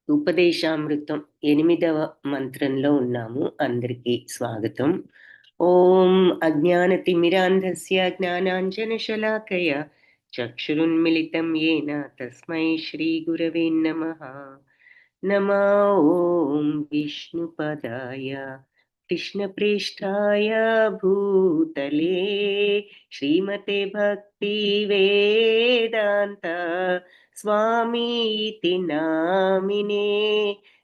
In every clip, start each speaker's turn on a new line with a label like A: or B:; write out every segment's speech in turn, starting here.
A: ఉపదేశామృతం 8వ మంత్రంలో ఉన్నాము. అందరికీ స్వాగతం. ఓం అజ్ఞానతిమిరాంధస్య జ్ఞానాంజనశలాకయ చక్షురున్మిళితం యేన తస్మై శ్రీగురవే నమః. నమో ఓం విష్ణుపదాయ కృష్ణప్రేష్ఠాయ భూతలే శ్రీమతే భక్తి వేదాంత స్వామీతి నామినే.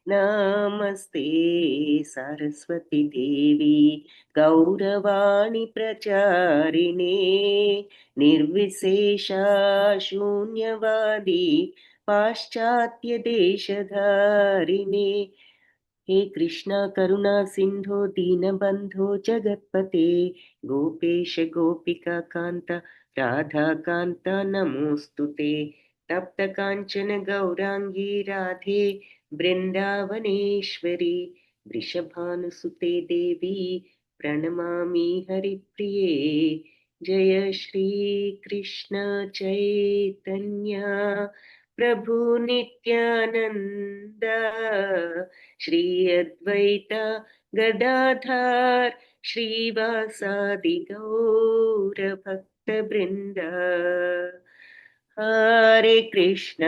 A: నమస్తే సరస్వతి దేవి గౌరవాణి ప్రచారిణే నిర్విశేష శూన్యవాది పాశ్చాత్య దేశధారిణే. हे कृष्णा करुणा सिंधो दीनबंधो जगत्पते गोपेश गोपिका कांत राधा कांत नमोस्तुते. तप्त कांचन गौरांगी राधे वृंदावनेश्वरी वृषभानुसुते देवी प्रणमामि हरिप्रिये. जय श्री कृष्ण चैतन्य प्रभु नित्यानंद श्री अद्वैत गदाधर श्रीवासादि गौर भक्त वृंद. हरे कृष्ण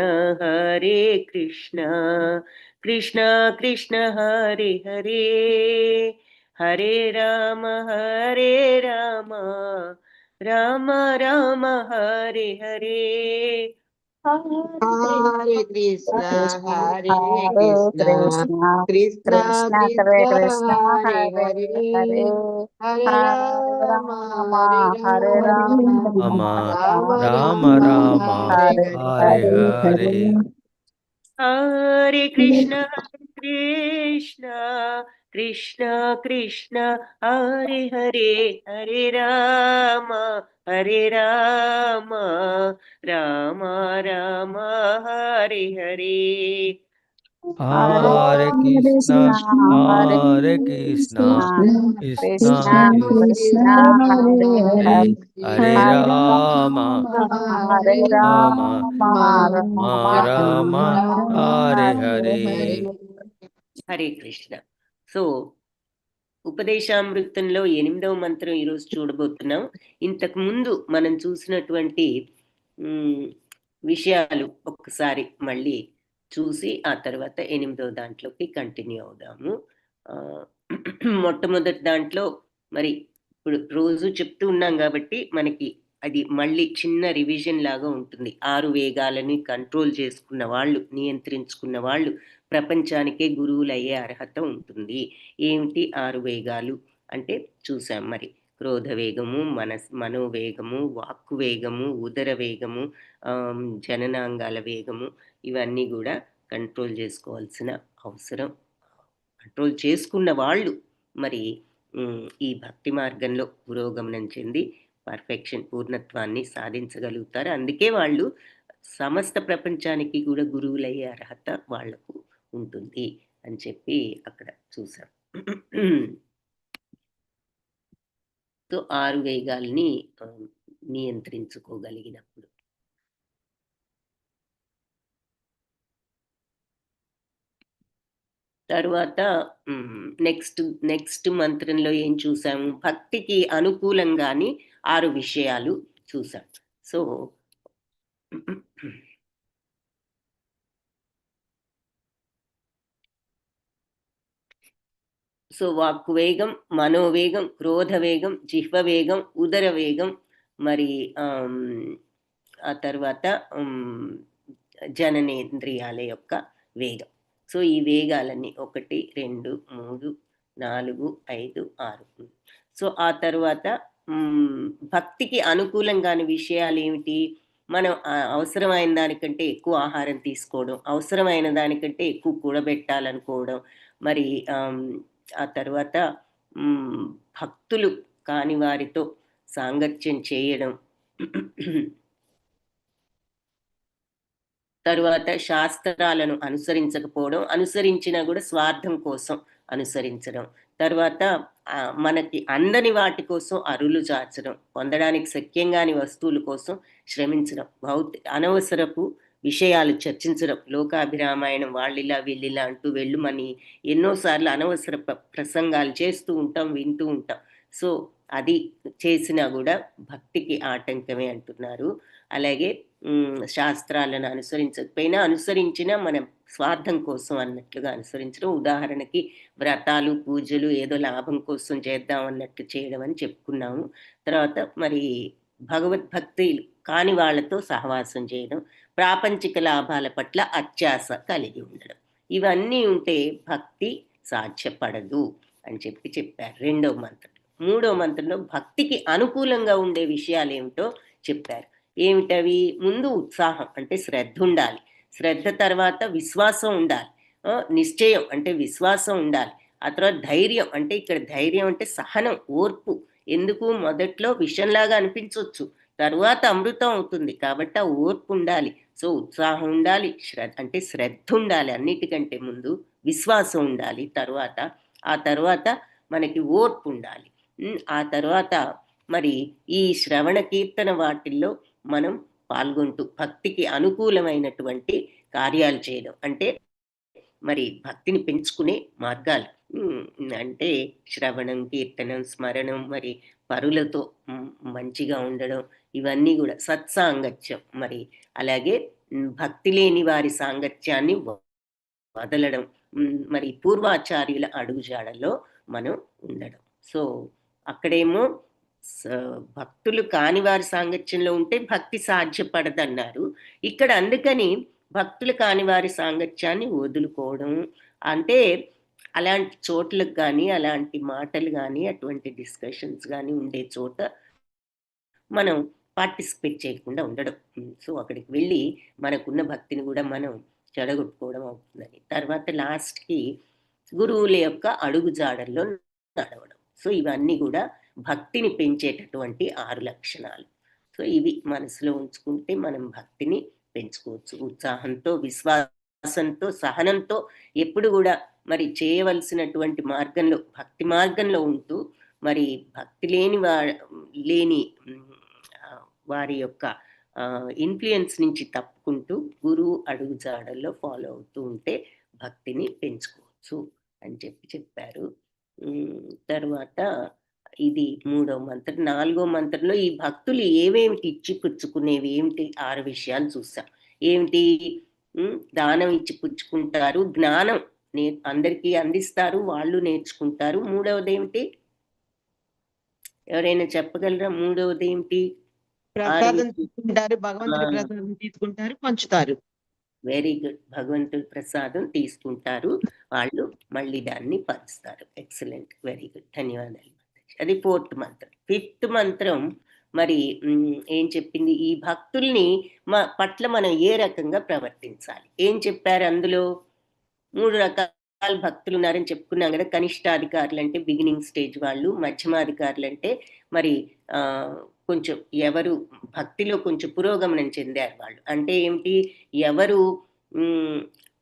A: कृष्ण कृष्ण हरे हरे, हरे राम राम राम हरे हरे.
B: हरे कृष्णा कृष्णा कृष्णा हरे हरे, हरे राम
C: हरे राम राम राम हरे हरे.
A: हरे कृष्ण कृष्ण कृष्ण हरे हरे, हरे राम राम राम हरे हरे.
C: हरे कृष्णा कृष्णा कृष्णा हरे हरे, राम राम हरे हरे.
A: హరే కృష్ణ. సో ఉపదేశామృతంలో 8వ మంత్రం ఈరోజు చూడబోతున్నాం. ఇంతకు ముందు మనం చూసినటువంటి విషయాలు ఒక్కసారి మళ్ళీ చూసి ఆ తర్వాత 8వ దాంట్లోకి కంటిన్యూ అవుదాము. మొట్టమొదటి దాంట్లో మరి ఇప్పుడు రోజు చెప్తూ ఉన్నాం కాబట్టి మనకి అది మళ్ళీ చిన్న రివిజన్ లాగా ఉంటుంది. 6 వేగాలని కంట్రోల్ చేసుకున్న వాళ్ళు, నియంత్రించుకున్న వాళ్ళు ప్రపంచానికే గురువులయ్యే అర్హత ఉంటుంది. ఏమిటి 6 వేగాలు అంటే చూసాం. మరి క్రోధ వేగము, మనోవేగము, వాక్కు వేగము, ఉదర వేగము, జననాంగాల వేగము, ఇవన్నీ కూడా కంట్రోల్ చేసుకోవాల్సిన అవసరం. కంట్రోల్ చేసుకున్న వాళ్ళు మరి ఈ భక్తి మార్గంలో పురోగమనం చెంది పర్ఫెక్షన్, పూర్ణత్వాన్ని సాధించగలుగుతారు. అందుకే వాళ్ళు సమస్త ప్రపంచానికి కూడా గురువులయ్యే అర్హత వాళ్లకు ఉంటుంది అని చెప్పి అక్కడ చూసాం. సో 6 వేగాల్ని నియంత్రించుకోగలిగినప్పుడు తరువాత నెక్స్ట్ మంత్రంలో ఏం చూసాము? భక్తికి అనుకూలంగాని 6 విషయాలు చూసాం. సో వాక్కు వేగం, మనోవేగం, క్రోధ వేగం, జిహ్వ వేగం, ఉదర వేగం, మరి ఆ తర్వాత జననేంద్రియాల యొక్క వేగం. సో ఈ వేగాలన్నీ 1, 2, 3, 4, 5, 6. సో ఆ తర్వాత భక్తికి అనుకూలంగాని విషయాలు ఏమిటి? మనం అవసరమైన దానికంటే ఎక్కువ ఆహారం తీసుకోవడం, అవసరమైన దానికంటే ఎక్కువ కూడబెట్టాలనుకోవడం, మరి ఆ తర్వాత భక్తులు కాని వారితో సాంగత్యం చేయడం, తరువాత శాస్త్రాలను అనుసరించకపోవడం, అనుసరించినా కూడా స్వార్థం కోసం అనుసరించడం, తర్వాత మనకి అందని వాటి కోసం అరులు చాచడం, పొందడానికి శక్యంగాని వస్తువుల కోసం శ్రమించడం, అనవసరపు విషయాలు చర్చించడం, లోకాభిరామాయణం వాళ్ళిలా వీళ్ళిలా అంటూ వెళ్ళుమని ఎన్నోసార్లు అనవసర ప్రసంగాలు చేస్తూ ఉంటాం, వింటూ ఉంటాం. సో అది చేసినా కూడా భక్తికి ఆటంకమే అంటున్నారు. అలాగే శాస్త్రాలను అనుసరించకపోయినా అనుసరించినా మనం స్వార్థం కోసం అన్నట్లుగా అనుసరించడం. ఉదాహరణకి వ్రతాలు, పూజలు ఏదో లాభం కోసం చేద్దాం అన్నట్టు చేయడం అని చెప్పుకున్నాము. తర్వాత మరి భగవద్భక్తి కాని వాళ్ళతో సహవాసం చేయడం, ప్రాపంచిక లాభాల పట్ల అత్యాస కలిగి ఉండడం, ఇవన్నీ ఉంటే భక్తి సాధ్యపడదు అని చెప్పారు రెండవ మంత్రం. మూడో మంత్రంలో భక్తికి అనుకూలంగా ఉండే విషయాలు ఏమిటో చెప్పారు. ఏమిటవి? ముందు ఉత్సాహం అంటే శ్రద్ధ ఉండాలి, శ్రద్ధ తర్వాత విశ్వాసం ఉండాలి, నిశ్చయం అంటే విశ్వాసం ఉండాలి, ఆ తర్వాత ధైర్యం అంటే ఇక్కడ ధైర్యం అంటే సహనం, ఓర్పు. ఎందుకు? మొదట్లో విషంలాగా అనిపించవచ్చు, తరువాత అమృతం అవుతుంది, కాబట్టి ఆ ఓర్పు ఉండాలి. సో ఉత్సాహం ఉండాలి, అంటే శ్రద్ధ ఉండాలి, అన్నిటికంటే ముందు విశ్వాసం ఉండాలి, ఆ తర్వాత మనకి ఓర్పు ఉండాలి. ఆ తర్వాత మరి ఈ శ్రవణ కీర్తన వాటిల్లో మనం పాల్గొంటూ భక్తికి అనుకూలమైనటువంటి కార్యాలు చేయడం, అంటే మరి భక్తిని పెంచుకునే మార్గాలు అంటే శ్రవణం, కీర్తనం, స్మరణం, మరి పరులతో మంచిగా ఉండడం, ఇవన్నీ కూడా సత్సాంగత్యం. మరి అలాగే భక్తి లేని వారి సాంగత్యాన్ని వదలడం, మరి పూర్వాచార్యుల అడుగుజాడల్లో మనం ఉండడం. సో అక్కడేమో భక్తులు కాని వారి సాంగత్యంలో ఉంటే భక్తి సాధ్యపడదన్నారు. ఇక్కడ అందుకని భక్తులు కాని వారి సాంగత్యాన్ని వదులుకోవడం అంటే అలాంటి చోట్లకు కానీ, అలాంటి మాటలు కానీ, అటువంటి డిస్కషన్స్ కానీ ఉండే చోట మనం పార్టిసిపేట్ చేయకుండా ఉండడం. సో అక్కడికి వెళ్ళి మనకున్న భక్తిని కూడా మనం చెడగొట్టుకోవడం అవుతుందని. తర్వాత లాస్ట్కి గురువుల యొక్క అడుగుజాడల్లో నడవడం. సో ఇవన్నీ కూడా భక్తిని పెంచేటటువంటి 6 లక్షణాలు. సో ఇవి మనసులో ఉంచుకుంటే మనం భక్తిని పెంచుకోవచ్చు. ఉత్సాహంతో, విశ్వాసంతో, సహనంతో ఎప్పుడు కూడా మరి చేయవలసినటువంటి మార్గంలో, భక్తి మార్గంలో ఉంటూ మరి భక్తి లేని వారి యొక్క ఇన్ఫ్లుయెన్స్ నుంచి తప్పుకుంటూ గురువు అడుగుజాడల్లో ఫాలో అవుతూ ఉంటే భక్తిని పెంచుకోవచ్చు అని చెప్పారు. తర్వాత ఇది 3వ మంత్రం. 4వ మంత్రంలో ఈ భక్తులు ఏమేమిటి ఇచ్చి పుచ్చుకునేవి ఏమిటి 6 విషయాలు చూసాం. ఏమిటి? దానం ఇచ్చి పుచ్చుకుంటారు, జ్ఞానం అందరికీ అందిస్తారు, వాళ్ళు నేర్చుకుంటారు. మూడవది ఏమిటి? ఎవరైనా చెప్పగలరా? మూడవది ఏమిటి?
B: ప్రసాదం తీసుకుంటారు, భగవంతుడి ప్రసాదం తీసుకుంటారు, పంచుతారు.
A: Very good. భగవంతుడి ప్రసాదం తీసుకుంటారు, వాళ్ళు మళ్ళీ దాన్ని పంచుతారు. ఎక్సలెంట్, వెరీ గుడ్, ధన్యవాదాలు. అది 4th మంత్రం. 5th మంత్రం మరి ఏం చెప్పింది? ఈ భక్తుల్ని పట్ల మనం ఏ రకంగా ప్రవర్తించాలి ఏం చెప్పారు అందులో? 3 రకాల భక్తులు ఉన్నారని చెప్పుకున్నాం కదా. కనిష్టాధికారులు అంటే బిగినింగ్ స్టేజ్ వాళ్ళు, మధ్యమాధికారులు అంటే మరి కొంచెం ఎవరు భక్తిలో కొంచెం పురోగమనం చెందారు వాళ్ళు. అంటే ఏమిటి? ఎవరు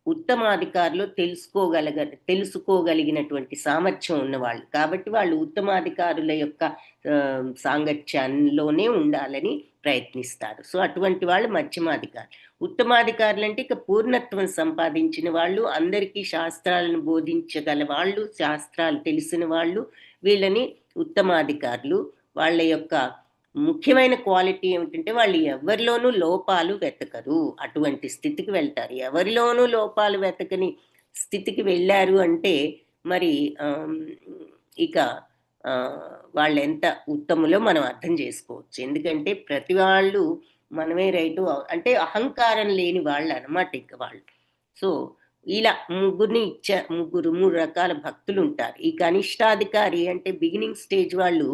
A: ఉత్తమాధికారులు తెలుసుకోగలిగినటువంటి సామర్థ్యం ఉన్నవాళ్ళు, కాబట్టి వాళ్ళు ఉత్తమాధికారుల యొక్క సాంగత్యంలోనే ఉండాలని ప్రయత్నిస్తారు. సో అటువంటి వాళ్ళు మధ్యమాధికారులు. ఉత్తమాధికారులు అంటే ఇక పూర్ణత్వం సంపాదించిన వాళ్ళు, అందరికీ శాస్త్రాలను బోధించగల వాళ్ళు, శాస్త్రాలు తెలిసిన వాళ్ళు, వీళ్ళని ఉత్తమాధికారులు. వాళ్ళ యొక్క ముఖ్యమైన క్వాలిటీ ఏమిటంటే వాళ్ళు ఎవరిలోనూ లోపాలు వెతకరు, అటువంటి స్థితికి వెళ్తారు. ఎవరిలోనూ లోపాలు వెతకని స్థితికి వెళ్ళారు అంటే మరి ఇక వాళ్ళు ఎంత ఉత్తములో మనం అర్థం చేసుకోవచ్చు. ఎందుకంటే ప్రతి వాళ్ళు మనమే రైటు అంటే అహంకారం లేని వాళ్ళు అన్నమాట ఇక వాళ్ళు. సో ఇలా ముగ్గురు 3 రకాల భక్తులు ఉంటారు. ఈ కనిష్టాధికారి అంటే బిగినింగ్ స్టేజ్ వాళ్ళు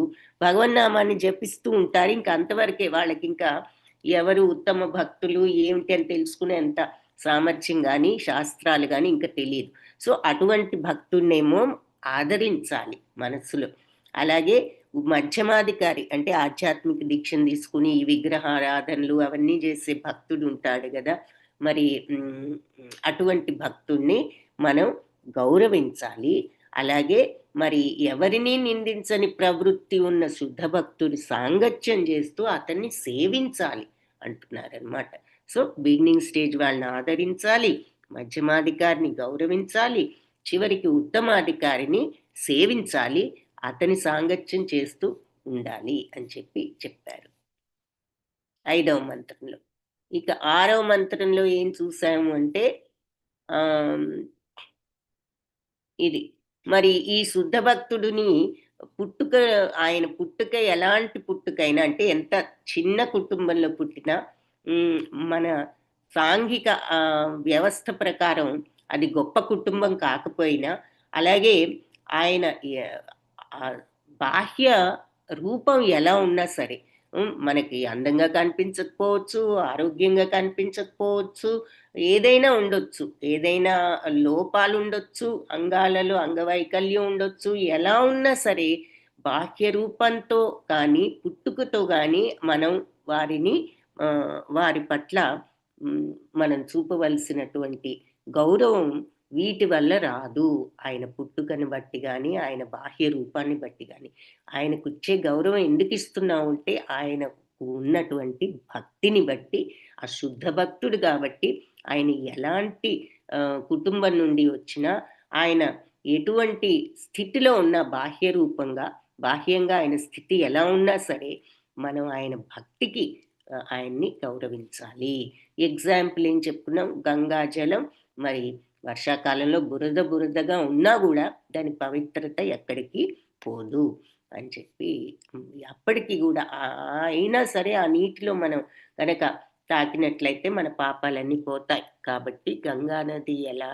A: భగవన్నామాన్ని జపిస్తూ ఉంటారు. ఇంకా అంతవరకే, వాళ్ళకి ఇంకా ఎవరు ఉత్తమ భక్తులు ఏమిటి అని తెలుసుకునేంత సామర్థ్యం కానీ, శాస్త్రాలు కానీ ఇంకా తెలియదు. సో అటువంటి భక్తుడినేమో ఆదరించాలి మనసులో. అలాగే మధ్యమాధికారి అంటే ఆధ్యాత్మిక దీక్షను తీసుకుని ఈ విగ్రహారాధనలు అవన్నీ చేసే భక్తుడు ఉంటాడు కదా, మరి అటువంటి భక్తుడిని మనం గౌరవించాలి. అలాగే మరి ఎవరిని నిందించని ప్రవృత్తి ఉన్న శుద్ధ భక్తుడి సాంగత్యం చేస్తూ అతన్ని సేవించాలి అంటున్నారనమాట. సో బిగినింగ్ స్టేజ్ వాళ్ళని ఆదరించాలి, మధ్యమాధికారిని గౌరవించాలి, చివరికి ఉత్తమాధికారిని సేవించాలి, అతని సాంగత్యం చేస్తూ ఉండాలి అని చెప్పారు 5వ మంత్రంలో. ఇక 6వ మంత్రంలో ఏం చూసాము అంటే ఇది మరి ఈ శుద్ధ భక్తుడిని ఆయన పుట్టుక ఎలాంటి పుట్టుకైనా, అంటే ఎంత చిన్న కుటుంబంలో పుట్టినా మన సాంఘిక వ్యవస్థ ప్రకారం అది గొప్ప కుటుంబం కాకపోయినా, అలాగే ఆయన బాహ్య రూపం ఎలా ఉన్నా సరే, మనకి అందంగా కనిపించకపోవచ్చు, ఆరోగ్యంగా కనిపించకపోవచ్చు, ఏదైనా ఉండొచ్చు, ఏదైనా లోపాలు ఉండొచ్చు, అంగాలలో అంగవైకల్యం ఉండొచ్చు, ఎలా ఉన్నా సరే బాహ్య రూపంతో కానీ పుట్టుకతో కానీ మనం వారి పట్ల మనం చూపవలసినటువంటి గౌరవం వీటి వల్ల రాదు. ఆయన పుట్టుకని బట్టి కానీ, ఆయన బాహ్య రూపాన్ని బట్టి కానీ. ఆయనకు ఇచ్చే గౌరవం ఎందుకు ఇస్తున్నాం అంటే ఆయనకు ఉన్నటువంటి భక్తిని బట్టి, ఆ శుద్ధ భక్తుడు కాబట్టి ఆయన ఎలాంటి కుటుంబం నుండి వచ్చినా, ఆయన ఎటువంటి స్థితిలో ఉన్న బాహ్య రూపంగా, బాహ్యంగా ఆయన స్థితి ఎలా ఉన్నా సరే మనం ఆయన భక్తికి ఆయన్ని గౌరవించాలి. ఎగ్జాంపుల్ ఏం చెప్పుకున్నాం, గంగా జలం మరి వర్షాకాలంలో బురదగా ఉన్నా కూడా దాని పవిత్రత ఎక్కడికి పోదు అని చెప్పి, అప్పటికి కూడా అయినా సరే ఆ నీటిలో మనం కనుక తాకినట్లయితే మన పాపాలన్నీ పోతాయి. కాబట్టి గంగా నది ఎలా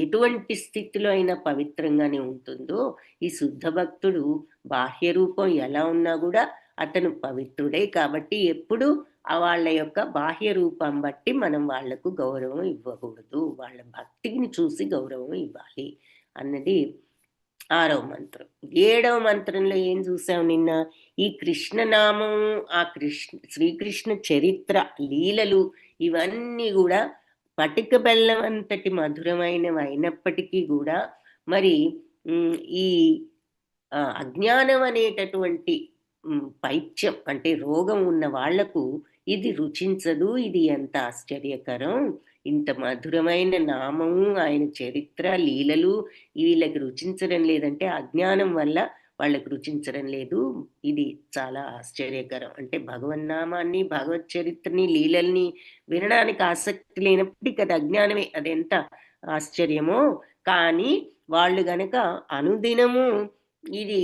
A: ఎటువంటి స్థితిలో అయినా పవిత్రంగానే ఉంటుందో, ఈ శుద్ధ భక్తుడు బాహ్య రూపం ఎలా ఉన్నా కూడా అతను పవిత్రుడే. కాబట్టి ఎప్పుడు వాళ్ళ యొక్క బాహ్య రూపం బట్టి మనం వాళ్లకు గౌరవం ఇవ్వకూడదు, వాళ్ళ భక్తిని చూసి గౌరవం ఇవ్వాలి అన్నది 6వ మంత్రం. 7వ మంత్రంలో ఏం చూసాం నిన్న, ఈ కృష్ణనామం, ఆ శ్రీకృష్ణ చరిత్ర, లీలలు ఇవన్నీ కూడా పటిక బెల్లం అంతటి మధురమైనవి అయినప్పటికీ కూడా మరి ఈ అజ్ఞానం అనేటటువంటి పైత్యం అంటే రోగం ఉన్న వాళ్లకు ఇది రుచించదు. ఇది ఎంత ఆశ్చర్యకరం, ఇంత మధురమైన నామము, ఆయన చరిత్ర, లీలలు వీళ్ళకి రుచించడం లేదంటే అజ్ఞానం వల్ల వాళ్ళకి రుచించడం లేదు. ఇది చాలా ఆశ్చర్యకరం. అంటే భగవన్నామాన్ని, భగవత్ చరిత్రని, లీలల్ని వినడానికి ఆసక్తి లేనప్పటికీ అది అజ్ఞానమే. అది ఎంత ఆశ్చర్యమో. కానీ వాళ్ళు గనక అనుదినము ఇది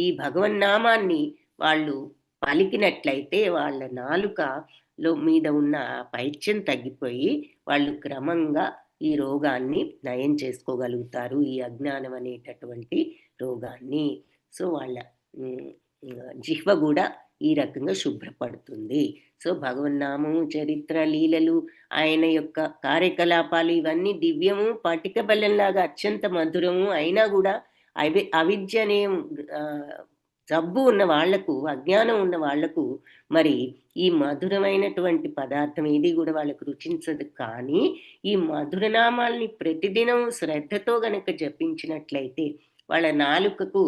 A: ఈ భగవన్నామాన్ని వాళ్ళు పలికినట్లయితే వాళ్ళ నాలుకలో మీద ఉన్న పైత్యం తగ్గిపోయి వాళ్ళు క్రమంగా ఈ రోగాన్ని నయం చేసుకోగలుగుతారు, ఈ అజ్ఞానం అనేటటువంటి రోగాన్ని. సో వాళ్ళ జిహ్వ కూడా ఈ రకంగా శుభ్రపడుతుంది. సో భగవన్నామము, చరిత్ర, లీలలు, ఆయన యొక్క కార్యకలాపాలు ఇవన్నీ దివ్యము, పటిక బెల్లంలాగా అత్యంత మధురము అయినా కూడా అవిద్య అనే జబ్బు ఉన్న వాళ్లకు, అజ్ఞానం ఉన్న వాళ్లకు మరి ఈ మధురమైనటువంటి పదార్థం ఏది కూడా వాళ్ళకు రుచించదు. కానీ ఈ మధురనామాల్ని ప్రతిదినం శ్రద్ధతో గనక జపించినట్లయితే వాళ్ళ నాలుకకు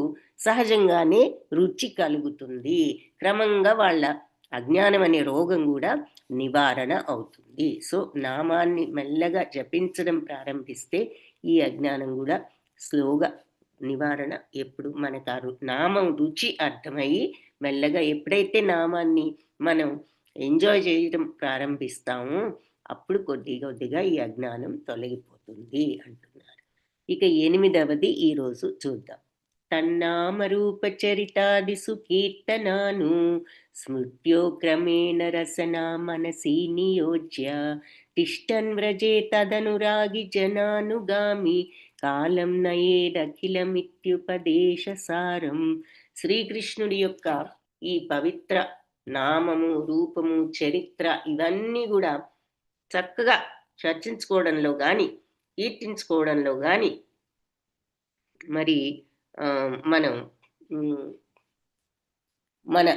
A: సహజంగానే రుచి కలుగుతుంది. క్రమంగా వాళ్ళ అజ్ఞానం అనే రోగం కూడా నివారణ అవుతుంది. సో నామాన్ని మెల్లగా జపించడం ప్రారంభిస్తే ఈ అజ్ఞానం కూడా స్లోగా నివారణ. ఎప్పుడు మనకు ఆ నామం రుచి అర్థమయ్యి మెల్లగా ఎప్పుడైతే నామాన్ని మనం ఎంజాయ్ చేయడం ప్రారంభిస్తామో అప్పుడు కొద్దిగా ఈ అజ్ఞానం తొలగిపోతుంది అంటున్నారు. ఇక 8వది ఈరోజు చూద్దాం. తన్నామరూప చరితాదిసు కీర్తనాను స్మృత్యో క్రమేణ రసనా మనసి నియోజ్య తిష్టన్ వ్రజే తదనురాగి జనానుగామి కాలం నయేదఖిలమిత్యుపదేశ సారం. శ్రీకృష్ణుడి యొక్క ఈ పవిత్ర నామము, రూపము, చరిత్ర ఇవన్నీ కూడా చక్కగా చర్చించుకోవడంలో కానీ, కీర్తించుకోవడంలో కానీ మరి మనం మన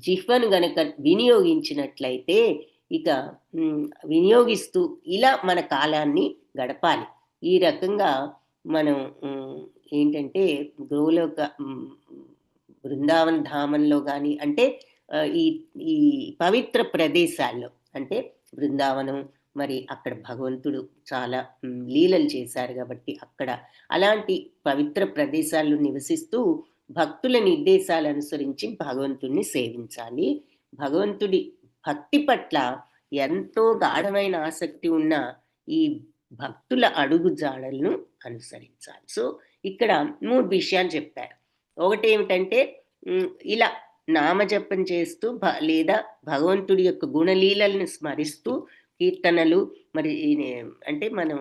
A: జిహ్వను గనక వినియోగించినట్లయితే, ఇక వినియోగిస్తూ ఇలా మన కాలాన్ని గడపాలి. ఈ రకంగా మనం ఏంటంటే గోలోక బృందావన ధామంలో కానీ, అంటే ఈ ఈ పవిత్ర ప్రదేశాల్లో అంటే బృందావనం, మరి అక్కడ భగవంతుడు చాలా లీలలు చేశారు కాబట్టి అక్కడ అలాంటి పవిత్ర ప్రదేశాల్లో నివసిస్తూ భక్తుల నిర్దేశాలు అనుసరించి భగవంతుడిని సేవించాలి. భగవంతుడి భక్తి పట్ల ఎంతో గాఢమైన ఆసక్తి ఉన్న ఈ భక్తుల అడుగు జాడలను అనుసరించాలి. సో ఇక్కడ 3 విషయాలు చెప్పారు. ఒకటి ఏమిటంటే ఇలా నామజపం చేస్తూ లేదా భగవంతుడి యొక్క గుణలీలలను స్మరిస్తూ కీర్తనలు, మరి అంటే మనం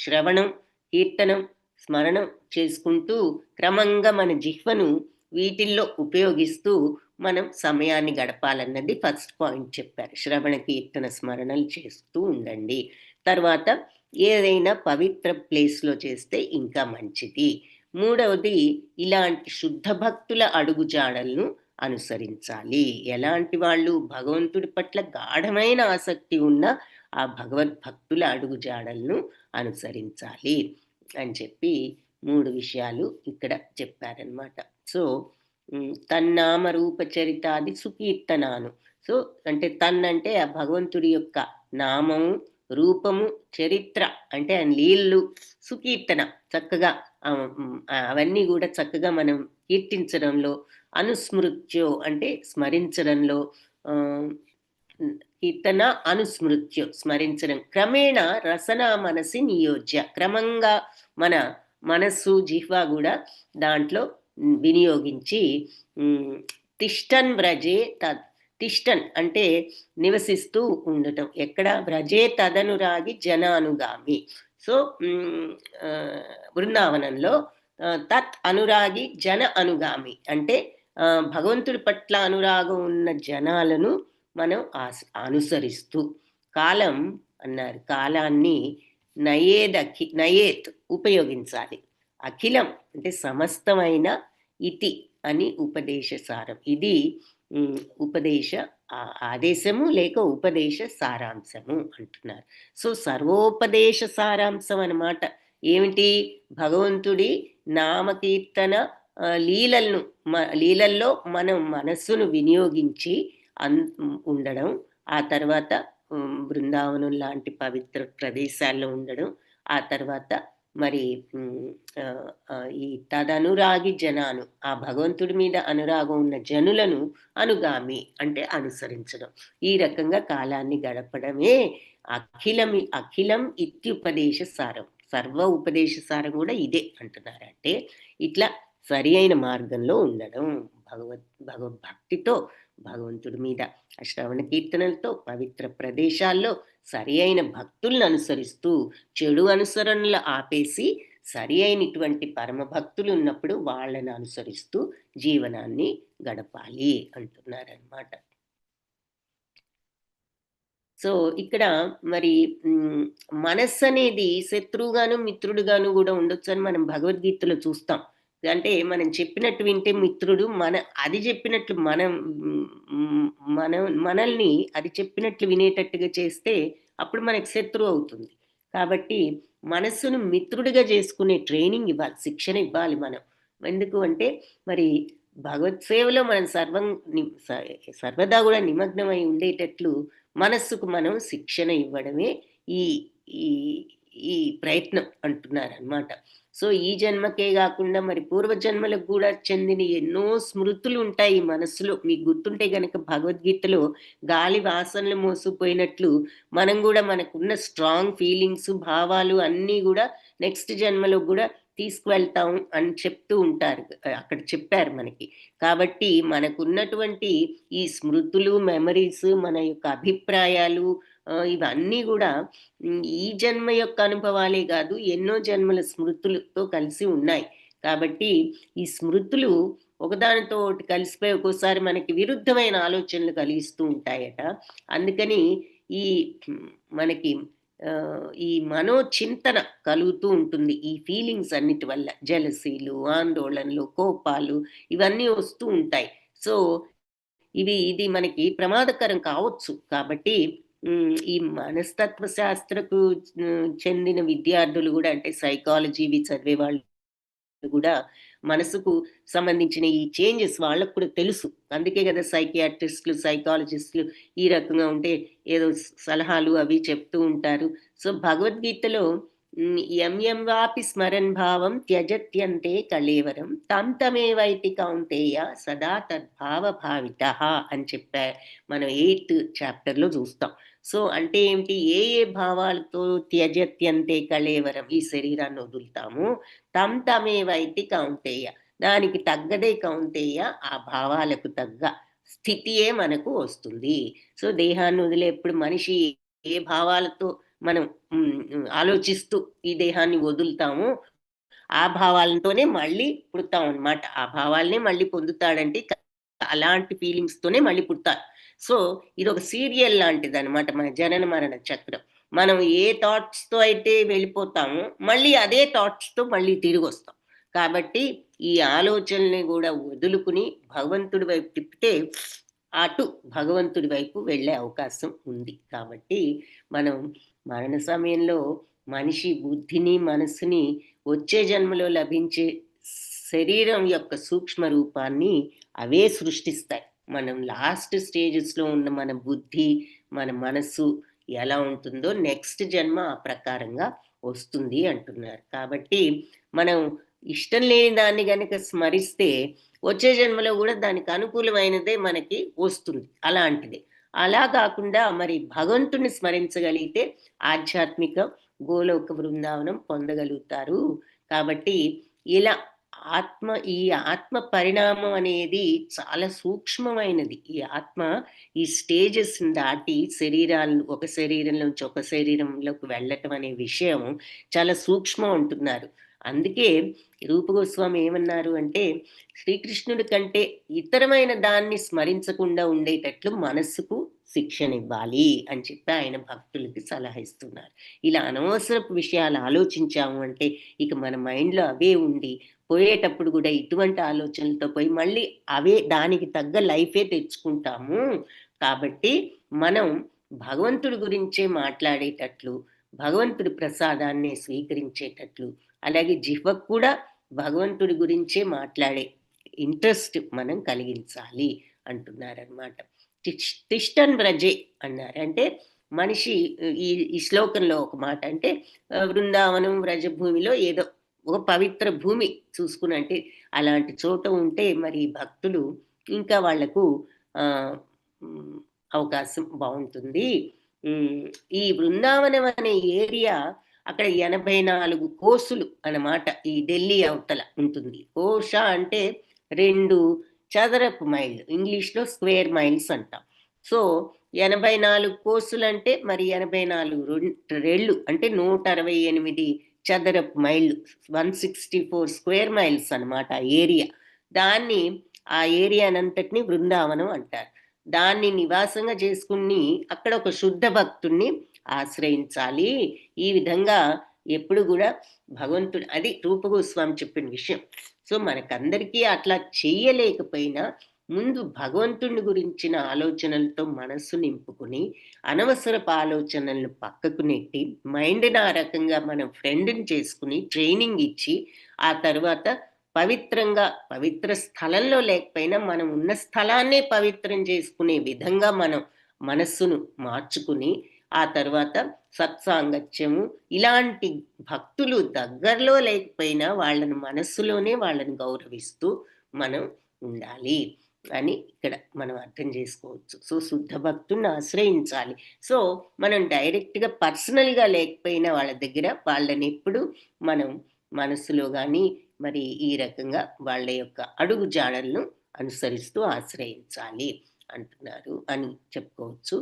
A: శ్రవణం, కీర్తనం, స్మరణం చేసుకుంటూ క్రమంగా మన జిహ్వను వీటిల్లో ఉపయోగిస్తూ మనం సమయాన్ని గడపాలన్నది ఫస్ట్ పాయింట్ చెప్పారు. శ్రవణ, కీర్తన, స్మరణలు చేస్తూ ఉండండి. తర్వాత ఏదైనా పవిత్ర ప్లేస్లో చేస్తే ఇంకా మంచిది. మూడవది ఇలాంటి శుద్ధ భక్తుల అడుగుజాడలను అనుసరించాలి. ఎలాంటి వాళ్ళు భగవంతుడి పట్ల గాఢమైన ఆసక్తి ఉన్న ఆ భగవద్భక్తుల అడుగుజాడలను అనుసరించాలి అని చెప్పి 3 విషయాలు ఇక్కడ చెప్పారనమాట. సో తన్నామ రూప చరితాది సుకీర్తనాను. సో అంటే తన్నంటే ఆ భగవంతుడి యొక్క నామము, రూపము, చరిత్ర అంటే ఆయన లీలలు, సుకీర్తన చక్కగా అవన్నీ కూడా చక్కగా మనం కీర్తించడంలో, అనుస్మృత్యో అంటే స్మరించడంలో, కీర్తన అనుస్మృత్యో స్మరించడం, క్రమేణ రసన మనసి నియోజ్య క్రమంగా మన మనస్సు, జిహ్వ కూడా దాంట్లో వినియోగించి తిష్టన్ వ్రజే తిష్టన్ అంటే నివసిస్తూ ఉండటం. ఎక్కడ? వ్రజే తదనురాగి జనానుగామి. సో బృందావనంలో తత్ అనురాగి జన అనుగామి అంటే భగవంతుడి పట్ల అనురాగం ఉన్న జనాలను మనం అనుసరిస్తూ, కాలం అన్నారు, కాలాన్ని నయేత్ ఉపయోగించాలి. అఖిలం అంటే సమస్తమైన ఇతి అని ఉపదేశ సారం. ఇది ఉపదేశ ఆదేశము లేక ఉపదేశ సారాంశము అంటున్నారు. సో సర్వోపదేశ సారాంశం అన్నమాట. ఏమిటి? భగవంతుడి నామకీర్తన లీలల్లో మనం మనస్సును వినియోగించి ఉండడం, ఆ తర్వాత బృందావనం లాంటి పవిత్ర ప్రదేశాల్లో ఉండడం, ఆ తర్వాత మరి ఈ తదనురాగి జనాను ఆ భగవంతుడి మీద అనురాగం ఉన్న జనులను అనుగామి అంటే అనుసరించడం. ఈ రకంగా కాలాన్ని గడపడమే అఖిలం ఇత్యుపదేశ సారం. సర్వ ఉపదేశ సారం కూడా ఇదే అంటున్నారు. అంటే ఇట్లా సరి అయిన మార్గంలో ఉండడం, భగవద్భక్తితో భగవంతుడి మీద శ్రవణ కీర్తనలతో పవిత్ర ప్రదేశాల్లో సరి అయిన భక్తులను అనుసరిస్తూ చెడు అనుసరణలు ఆపేసి సరి అయినటువంటి పరమ భక్తులు ఉన్నప్పుడు వాళ్ళని అనుసరిస్తూ జీవనాన్ని గడపాలి అంటున్నారనమాట. సో ఇక్కడ మరి మనస్సు అనేది శత్రువుగాను మిత్రుడుగాను కూడా ఉండొచ్చు అని మనం భగవద్గీతలో చూస్తాం. అంటే మనం చెప్పినట్టు వింటే మిత్రుడు, అది చెప్పినట్లు మనల్ని అది చెప్పినట్లు వినేటట్టుగా చేస్తే అప్పుడు మనకి శత్రువు అవుతుంది. కాబట్టి మనస్సును మిత్రుడిగా చేసుకునే ట్రైనింగ్ ఇవ్వాలి, శిక్షణ ఇవ్వాలి మనం. ఎందుకు అంటే మరి భగవత్ సేవలో మనం సర్వదా కూడా నిమగ్నమై ఉండేటట్లు మనస్సుకు మనం శిక్షణ ఇవ్వడమే ఈ ప్రయత్నం అంటున్నారనమాట. సో ఈ జన్మకే కాకుండా మరి పూర్వజన్మలకు కూడా చెందిన ఎన్నో స్మృతులు ఉంటాయి మనస్సులో. మీకు గుర్తుంటే గనక భగవద్గీతలో గాలి వాసనలు మోసుకుపోయినట్లు మనం కూడా మనకున్న స్ట్రాంగ్ ఫీలింగ్స్, భావాలు అన్నీ కూడా నెక్స్ట్ జన్మలో కూడా తీసుకువెళ్తాం అని చెప్తూ ఉంటారు, అక్కడ చెప్పారు మనకి. కాబట్టి మనకున్నటువంటి ఈ స్మృతులు, మెమరీస్, మన యొక్క అభిప్రాయాలు ఇవన్నీ కూడా ఈ జన్మ యొక్క అనుభవాలే కాదు, ఎన్నో జన్మల స్మృతులతో కలిసి ఉన్నాయి. కాబట్టి ఈ స్మృతులు ఒకదానితో ఒకటి కలిసిపోయి ఒక్కోసారి మనకి విరుద్ధమైన ఆలోచనలు కలిగిస్తూ ఉంటాయట. అందుకని మనకి ఈ మనోచింతన కలుగుతూ ఉంటుంది ఈ ఫీలింగ్స్ అన్నిటి వల్ల. జలసీలు, ఆందోళనలు, కోపాలు ఇవన్నీ వస్తూ ఉంటాయి. సో ఇది మనకి ప్రమాదకరం కావచ్చు. కాబట్టి ఈ మనస్తత్వ శాస్త్రకు చెందిన విద్యార్థులు కూడా, అంటే సైకాలజీవి చదివే వాళ్ళు కూడా మనసుకు సంబంధించిన ఈ చేంజెస్ వాళ్ళకు కూడా తెలుసు. అందుకే కదా సైకియాట్రిస్టులు, సైకాలజిస్టులు ఈ రకంగా ఉంటే ఏదో సలహాలు అవి చెప్తూ ఉంటారు. సో భగవద్గీతలో యం యం వాపి స్మరన్ భావం త్యజత్యంతే కళేవరం తం తమేవైతి కౌంతేయ సదా తద్భావ భావితః అని చెప్పారు. మనం 8th చాప్టర్లో చూస్తాం. సో అంటే ఏమిటి, ఏ ఏ భావాలతో త్యజత్యంతే కళేవరం ఈ శరీరాన్ని వదులుతాము, తం తమేవైతి కౌంతేయ దానికి తగ్గదే కౌంతేయ, ఆ భావాలకు తగ్గ స్థితియే మనకు వస్తుంది. సో దేహాన్ని వదిలేప్పుడు మనిషి ఏ భావాలతో మనం ఆలోచిస్తూ ఈ దేహాన్ని వదులుతాము, ఆ భావాలతోనే మళ్ళీ పుడతాం అనమాట. ఆ భావాలనే మళ్ళీ పొందుతాడంటే అలాంటి ఫీలింగ్స్ తోనే మళ్ళీ పుడతారు. సో ఇది ఒక సీరియల్ లాంటిది అనమాట మన జనన మరణ చక్రం. మనం ఏ థాట్స్ తో అయితే వెళ్ళిపోతామో మళ్ళీ అదే థాట్స్ తో మళ్ళీ తిరిగి వస్తాం. కాబట్టి ఈ ఆలోచనల్ని కూడా వదులుకుని భగవంతుడి వైపు తిప్పితే అటు భగవంతుడి వైపు వెళ్ళే అవకాశం ఉంది. కాబట్టి మనం మరణ సమయంలో మనిషి బుద్ధిని మనసుని వచ్చే జన్మలో లభించే శరీరం యొక్క సూక్ష్మ రూపాన్ని అవే సృష్టిస్తాయి. మనం లాస్ట్ స్టేజెస్లో ఉన్న మన బుద్ధి మన మనస్సు ఎలా ఉంటుందో నెక్స్ట్ జన్మ ఆ ప్రకారంగా వస్తుంది అంటున్నారు. కాబట్టి మనం ఇష్టం లేని దాన్ని కనుక స్మరిస్తే వచ్చే జన్మలో కూడా దానికి అనుకూలమైనదే మనకి వస్తుంది అలాంటిది. అలా కాకుండా మరి భగవంతుని స్మరించగలిగితే ఆధ్యాత్మిక గోలోక బృందావనం పొందగలుగుతారు. కాబట్టి ఇలా ఈ ఆత్మ పరిణామం అనేది చాలా సూక్ష్మమైనది. ఈ ఆత్మ ఈ స్టేజెస్ దాటి ఒక శరీరం నుంచి ఒక శరీరంలోకి వెళ్ళటం అనే విషయం చాలా సూక్ష్మం అంటున్నారు. అందుకే రూప గోస్వామి ఏమన్నారు అంటే, శ్రీకృష్ణుడి కంటే ఇతరమైన దాన్ని స్మరించకుండా ఉండేటట్లు మనస్సుకు శిక్షణ ఇవ్వాలి అని చెప్పి ఆయన భక్తులకి సలహా ఇస్తున్నారు. ఇలా అనవసరపు విషయాలు ఆలోచించాము అంటే ఇక మన మైండ్లో అవే ఉండి పోయేటప్పుడు కూడా ఇటువంటి ఆలోచనలతో పోయి మళ్ళీ అవే దానికి తగ్గ లైఫే తెచ్చుకుంటాము. కాబట్టి మనం భగవంతుడి గురించే మాట్లాడేటట్లు, భగవంతుడి ప్రసాదాన్ని స్వీకరించేటట్లు, అలాగే జిహ్వకు కూడా భగవంతుడి గురించే మాట్లాడే ఇంట్రెస్ట్ మనం కలిగించాలి అంటున్నారనమాట. తిష్టన్ వ్రజే అన్నారు. అంటే మనిషి ఈ శ్లోకంలో ఒక మాట అంటే బృందావనం వ్రజభూమిలో ఏదో ఒక పవిత్ర భూమి చూసుకుని అంటే అలాంటి చోట ఉంటే మరి భక్తులు ఇంకా వాళ్లకు అవకాశం బాగుంటుంది. ఈ బృందావనం అనే ఏరియా అక్కడ 84 కోసులు అన్నమాట. ఈ ఢిల్లీ అవతల ఉంటుంది. కోశ అంటే 2 చదరపు మైళ్ళు, ఇంగ్లీష్లో స్క్వేర్ మైల్స్ అంటాం. సో 84 కోసులు అంటే మరి 84 రెళ్ళు అంటే 168 చదరపు మైళ్ళు, 164 స్క్వేర్ మైల్స్ అన్నమాట ఏరియా. ఆ ఏరియానంతటిని బృందావనం అంటారు. దాన్ని నివాసంగా చేసుకుని అక్కడ ఒక శుద్ధ భక్తుణ్ణి ఆశ్రయించాలి. ఈ విధంగా ఎప్పుడు కూడా భగవంతుడు, అది రూప గోస్వామి చెప్పిన విషయం. సో మనకందరికీ అట్లా చెయ్యలేకపోయినా ముందు భగవంతుని గురించిన ఆలోచనలతో మనస్సు నింపుకుని అనవసరపు ఆలోచనలను పక్కకు నెట్టి మైండ్ని ఆ రకంగా మనం ఫ్రెండ్ని చేసుకుని ట్రైనింగ్ ఇచ్చి ఆ తర్వాత పవిత్ర స్థలంలో లేకపోయినా మనం ఉన్న స్థలాన్నే పవిత్రం చేసుకునే విధంగా మనం మనస్సును మార్చుకుని ఆ తర్వాత సత్సాంగత్యము ఇలాంటి భక్తులు దగ్గరలో లేకపోయినా వాళ్ళని మనస్సులోనే వాళ్ళని గౌరవిస్తూ మనం ఉండాలి అని ఇక్కడ మనం అర్థం చేసుకోవచ్చు. సో శుద్ధ భక్తుని ఆశ్రయించాలి. సో మనం డైరెక్ట్గా పర్సనల్గా లేకపోయినా వాళ్ళ దగ్గర వాళ్ళని ఎప్పుడు మనం మనస్సులో కానీ మరి ఈ రకంగా వాళ్ళ యొక్క అడుగు జాడలను అనుసరిస్తూ ఆశ్రయించాలి అంటున్నారు అని చెప్పుకోవచ్చు.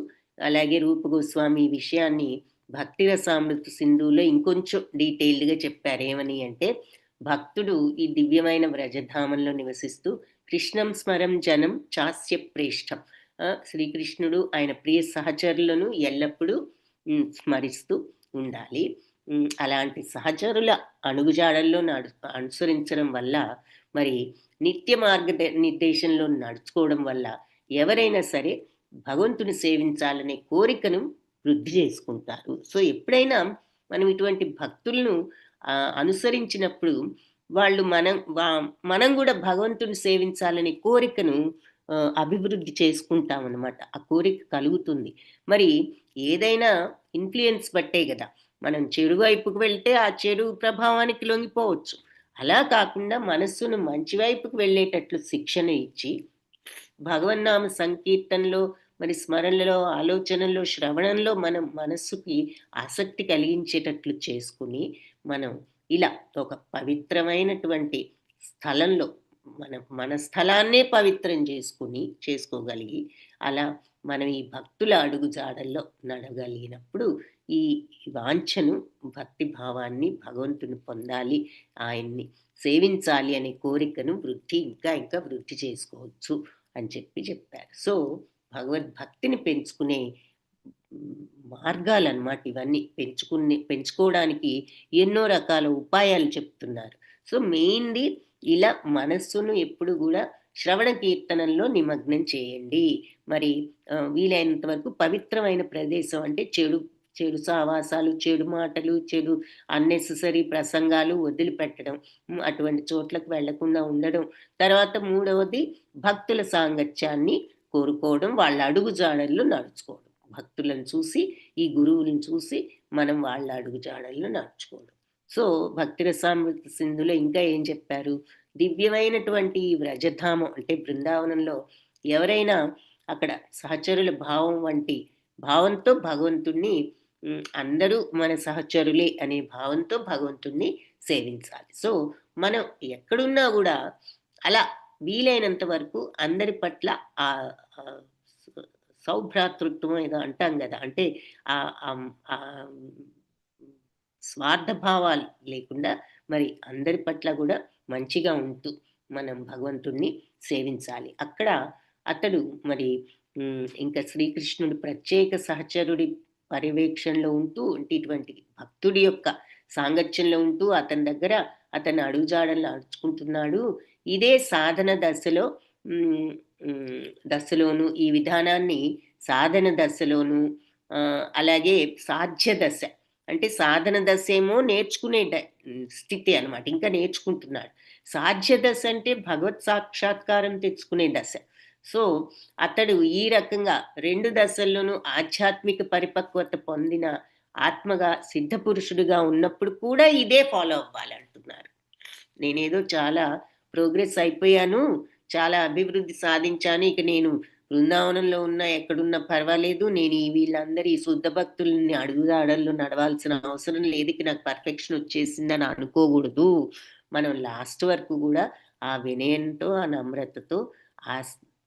A: అలాగే రూప గోస్వామి ఈ విషయాన్ని భక్తి రసామృత సింధువులో ఇంకొంచెం డీటెయిల్డ్గా చెప్పారు. ఏమని అంటే, భక్తుడు ఈ దివ్యమైన వ్రజధామంలో నివసిస్తూ కృష్ణం స్మరం జనం చాస్య ప్రేష్టం, శ్రీకృష్ణుడు ఆయన ప్రియ సహచరులను ఎల్లప్పుడూ స్మరిస్తూ ఉండాలి. అలాంటి సహచరుల అడుగుజాడల్లో అనుసరించడం వల్ల మరి నిత్య నిర్దేశంలో నడుచుకోవడం వల్ల ఎవరైనా సరే భగవంతుని సేవించాలనే కోరికను వృద్ధి చేసుకుంటారు. సో ఎప్పుడైనా మనం ఇటువంటి భక్తులను అనుసరించినప్పుడు వాళ్ళు మనం కూడా భగవంతుని సేవించాలనే కోరికను అభివృద్ధి చేసుకుంటాం అన్నమాట. ఆ కోరిక కలుగుతుంది. మరి ఏదైనా ఇన్‌ఫ్లూయెన్స్ బట్టే గదా! మనం చెడు వైపుకు వెళ్తే ఆ చెడు ప్రభావానికి లొంగిపోవచ్చు. అలా కాకుండా మనస్సును మంచి వైపుకు వెళ్ళేటట్లు శిక్షణ ఇచ్చి, భగవన్నామ సంకీర్తనలో, మరి స్మరణలో, ఆలోచనలో, శ్రవణంలో మనం మనస్సుకి ఆసక్తి కలిగించేటట్లు చేసుకొని, మనం ఇలా ఒక పవిత్రమైనటువంటి స్థలంలో మన స్థలాన్నే పవిత్రం చేసుకోగలిగి, అలా మనం ఈ భక్తుల అడుగుజాడల్లో నడవగలిగినప్పుడు ఈ వాంఛను, భక్తి భావాన్ని, భగవంతుని పొందాలి, ఆయన్ని సేవించాలి అనే కోరికను ఇంకా ఇంకా వృద్ధి చేసుకోవచ్చు అని చెప్పారు. సో భగవద్భక్తిని పెంచుకునే మార్గాలన్నమాట ఇవన్నీ. పెంచుకోవడానికి ఎన్నో రకాల ఉపాయాలు చెప్తున్నారు. సో మెయిన్‌ది ఇలా మనస్సును ఎప్పుడు గూడా శ్రవణ కీర్తనల్లో నిమగ్నం చేయండి. మరి వీలైనంత వరకు పవిత్రమైన ప్రదేశం అంటే చెడు సావాసాలు, చెడు మాటలు, చెడు అన్నెసెసరీ ప్రసంగాలు వదిలిపెట్టడం. అటువంటి చోట్లకు వెళ్ళకుండా ఉండడం. తర్వాత మూడవది భక్తుల సాంగత్యాన్ని కోరుకోవడం, వాళ్ళ అడుగుజాడల్లో నడుచుకోవడం. భక్తులను చూసి, ఈ గురువులను చూసి మనం వాళ్ళ అడుగుజాడల్లో నడుచుకోవడం. సో భక్తి రసామృత సింధులో ఇంకా ఏం చెప్పారు? దివ్యమైనటువంటి ఈ వ్రజధామం అంటే బృందావనంలో ఎవరైనా అక్కడ సహచరుల భావం వంటి భావంతో భగవంతుణ్ణి అందరూ మన సహచరులే అనే భావంతో భగవంతుణ్ణి సేవించాలి. సో మనం ఎక్కడున్నా కూడా అలా వీలైనంత వరకు అందరి పట్ల ఆ సౌభ్రాతృత్వం ఏదో అంటాం కదా, అంటే ఆ స్వార్థ భావాలు లేకుండా మరి అందరి పట్ల కూడా మంచిగా ఉంటూ మనం భగవంతుణ్ణి సేవించాలి. అక్కడ అతడు మరి ఇంకా శ్రీకృష్ణుడి ప్రత్యేక సహచరుడి పర్యవేక్షణలో ఉంటూ, ఇటువంటి భక్తుడి యొక్క సాంగత్యంలో ఉంటూ అతని దగ్గర అతని అడుగుజాడలను నడుచుకుంటున్నాడు. ఇదే సాధన దశలోను ఈ విధానాన్ని సాధన దశలోను, అలాగే సాధ్య దశ అంటే సాధన దశ ఏమో నేర్చుకునే స్థితి అన్నమాట, ఇంకా నేర్చుకుంటున్నాడు. సాధ్య దశ అంటే భగవత్ సాక్షాత్కారం తెచ్చుకునే దశ. సో అతడు ఈ రకంగా 2 దశల్లోనూ ఆధ్యాత్మిక పరిపక్వత పొందిన ఆత్మగా సిద్ధ పురుషుడిగా ఉన్నప్పుడు కూడా ఇదే ఫాలో అవ్వాలంటున్నారు. నేనేదో చాలా ప్రోగ్రెస్ అయిపోయాను, చాలా అభివృద్ధి సాధించాను, ఇక నేను బృందావనంలో ఉన్నా ఎక్కడున్నా పర్వాలేదు, నేను వీళ్ళందరి శుద్ధ భక్తుల్ని అడుగుదాడల్లో నడవాల్సిన అవసరం లేదు, ఇక నాకు పర్ఫెక్షన్ వచ్చేసిందని అనుకోకూడదు. మనం లాస్ట్ వరకు కూడా ఆ వినయంతో, ఆ నమ్రతతో, ఆ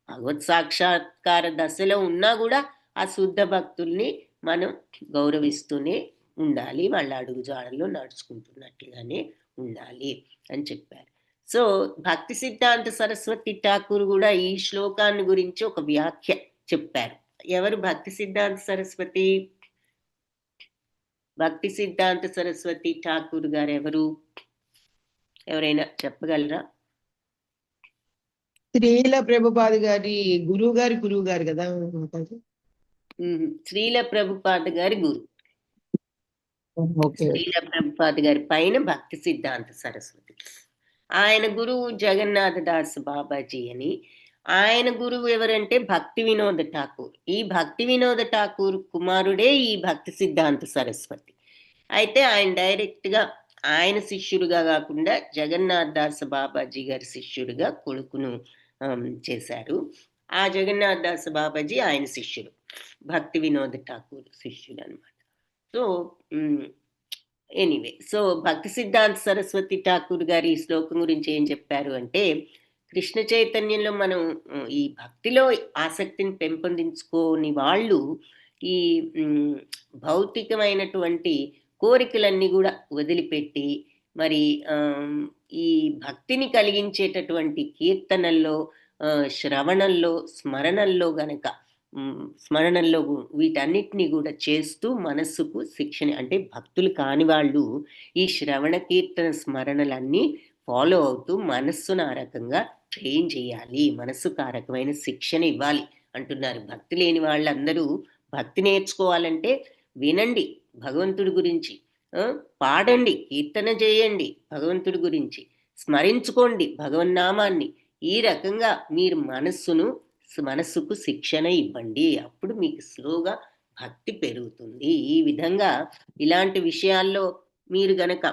A: భగవత్ సాక్షాత్కార దశలో ఉన్నా కూడా ఆ శుద్ధ భక్తుల్ని మనం గౌరవిస్తూనే ఉండాలి, వాళ్ళ అడుగుజాడల్లో నడుచుకుంటున్నట్లుగానే ఉండాలి అని చెప్పారు. సో భక్తి సిద్ధాంత సరస్వతి ఠాకూర్ కూడా ఈ శ్లోకాన్ని గురించి ఒక వ్యాఖ్య చెప్పారు. ఎవరు భక్తి సిద్ధాంత సరస్వతి? భక్తి సిద్ధాంత సరస్వతి ఠాకూర్ గారు ఎవరు? ఎవరైనా చెప్పగలరా?
B: శ్రీల ప్రభుపాద గారి గురువు గారు కదా.
A: శ్రీల ప్రభుపాద గారి గురు. శ్రీల ప్రభుపాద గారి పైన భక్తి సిద్ధాంత సరస్వతి. ఆయన గురువు జగన్నాథ దాస్ బాబాజీ అని. ఆయన గురువు ఎవరంటే భక్తి వినోద ఠాకూర్. ఈ భక్తి వినోద ఠాకూర్ కుమారుడే ఈ భక్తి సిద్ధాంత సరస్వతి. అయితే ఆయన డైరెక్ట్గా ఆయన శిష్యుడిగా కాకుండా జగన్నాథ్ దాస్ బాబాజీ గారి శిష్యుడిగా కొడుకును చేశారు. ఆ జగన్నాథ్ దాస్ బాబాజీ ఆయన శిష్యుడు, భక్తి వినోద ఠాకూర్ శిష్యుడు అనమాట. సో ఎనీవే, సో భక్తి సిద్ధాంత సరస్వతి ఠాకూర్ గారి ఈ శ్లోకం గురించి ఏం చెప్పారు అంటే, కృష్ణ చైతన్యంలో మనం ఈ భక్తిలో ఆసక్తిని పెంపొందించుకోని వాళ్ళు ఈ భౌతికమైనటువంటి కోరికలన్నీ కూడా వదిలిపెట్టి మరి ఈ భక్తిని కలిగించేటటువంటి కీర్తనల్లో, శ్రవణంలో, స్మరణల్లో వీటన్నిటిని కూడా చేస్తూ మనస్సుకు శిక్షణ, అంటే భక్తులు కాని వాళ్ళు ఈ శ్రవణ కీర్తన స్మరణలన్నీ ఫాలో అవుతూ మనస్సును ఆ రకంగా ట్రైన్ చేయాలి, మనస్సుకు ఆ రకమైన శిక్షణ ఇవ్వాలి అంటున్నారు. భక్తి లేని వాళ్ళందరూ భక్తి నేర్చుకోవాలంటే వినండి భగవంతుడి గురించి, పాడండి, కీర్తన చేయండి భగవంతుడి గురించి, స్మరించుకోండి భగవన్నామాన్ని. ఈ రకంగా మీరు మనస్సుకు శిక్షణ ఇవ్వండి. అప్పుడు మీకు స్లోగా భక్తి పెరుగుతుంది. ఈ విధంగా ఇలాంటి విషయాల్లో మీరు గనక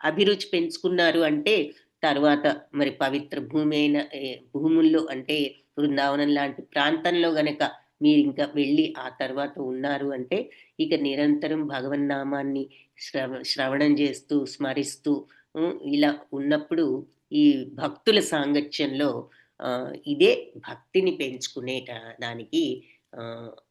A: అభిరుచి పెంచుకున్నారు అంటే తర్వాత మరి పవిత్ర భూముల్లో అంటే బృందావనం లాంటి ప్రాంతంలో గనక మీరు ఇంకా వెళ్ళి ఆ తర్వాత ఉన్నారు అంటే ఇక నిరంతరం భగవన్నామాన్ని శ్రవణం చేస్తూ స్మరిస్తూ ఇలా ఉన్నప్పుడు ఈ భక్తుల సాంగత్యంలో ఇదే భక్తిని పెంచుకునే దానికి